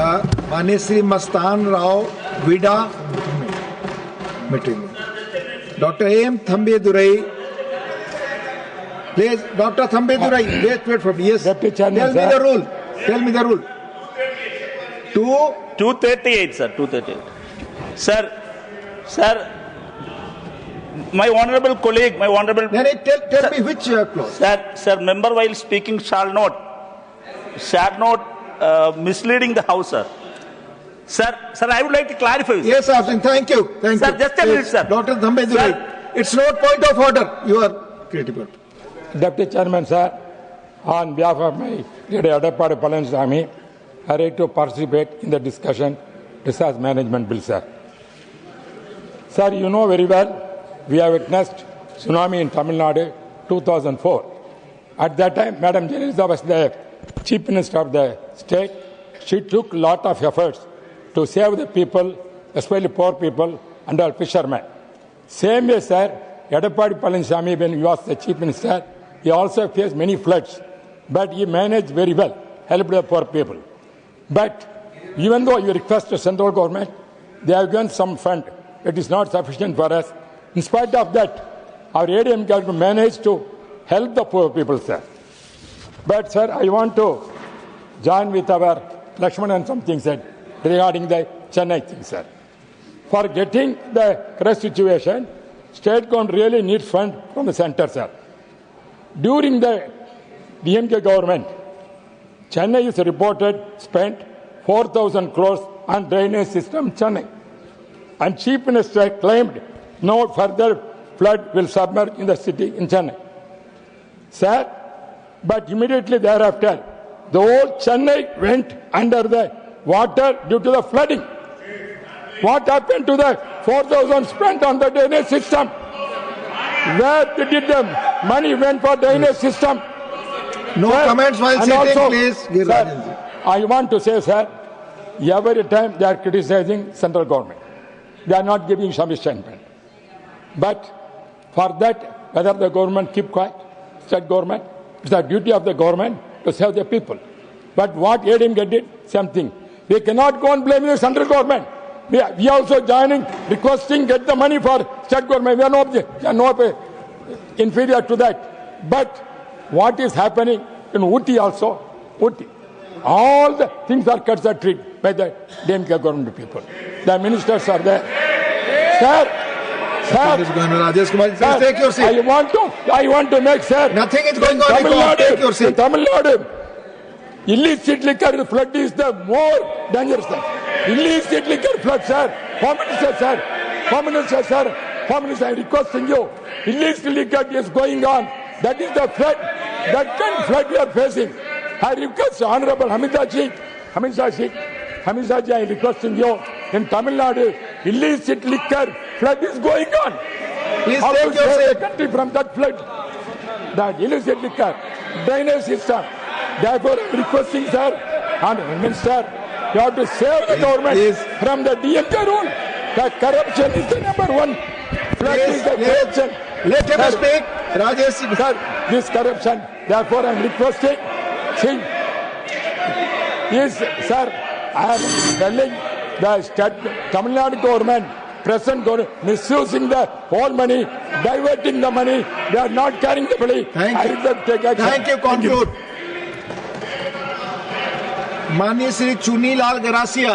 माननीय श्री मस्तान राव विडा meeting doctor M Thambidurai please doctor Thambidurai wait for me. Yes, tell me the rule 238 sir, 238 sir, my honorable colleague, tell me which clause. Sir, member while speaking shall not misleading the house, sir. Sir, I would like to clarify. Yes, Afshin, thank you. Sir, just a minute, sir. Dr. Thambeduri, it's not point of order. You are critical. Deputy Chairman, sir, on behalf of my leader Edappadi Palaniswamy, I like to participate in the discussion disaster management bill, sir. Sir, you know very well, we have witnessed tsunami in Tamil Nadu 2004. At that time, Madam Jayalalitha was the Chief Minister of the state. She took a lot of efforts to save the people, especially poor people and all fishermen. Same way, sir, Edappadi Palaniswamy, when he was the Chief Minister, he also faced many floods. But he managed very well, helped the poor people. But even though you request the central government, they have given some fund. It is not sufficient for us. In spite of that, our ADM government managed to help the poor people, sir. But, sir, I want to join with our Lakshman and something said regarding the Chennai thing, sir. For getting the correct situation, state government really needs fund from the center, sir. During the DMK government, Chennai is reported spent 4,000 crores on drainage system Chennai. And Chief Minister claimed no further flood will submerge in the city in Chennai. Sir, but immediately thereafter, the whole Chennai went under the water due to the flooding. What happened to the 4,000 spent on the drainage system? Where did the money went for drainage system? No sir, comments while sitting, also, please. Sir, I want to say, sir, every time they are criticizing central government. They are not giving sufficient money. But for that, whether the government keep quiet, state government, it's the duty of the government to serve the people. But what ADM did, same thing. We cannot go on blaming the central government. We are also joining, requesting, get the money for state government. We are not inferior to that. But what is happening in Uti also, Uti, all the things are cut and treated by the DMK government people. The ministers are there. Sir, take your seat. I want to make, sir. Nothing is going on. Take your seat. Tamil Nadu, illicit liquor flood is the more dangerous. Illicit liquor flood, sir. Home Minister, sir. Home Minister, sir. Home Minister, I am requesting you. Illicit liquor is going on. That is the flood. That kind of flood we are facing. I request Honorable Hamida Ji, I am requesting you. In Tamil Nadu, illicit liquor flood is going on. Please how take to your save seat. the country from that flood? That illicit liquor, drainage system. Therefore, I am requesting, sir, Honorable Minister, you have to save the government from the DMK rule. The corruption is the number one. Flood is the corruption. Let him speak. Rajesh, sir, this corruption. Therefore, I am requesting. See, yes, sir, I am telling the Tamil Nadu government, present government, misusing the whole money, diverting the money. They are not carrying the money. Thank you. Conclude. माननीय श्री चुनीलाल गरासिया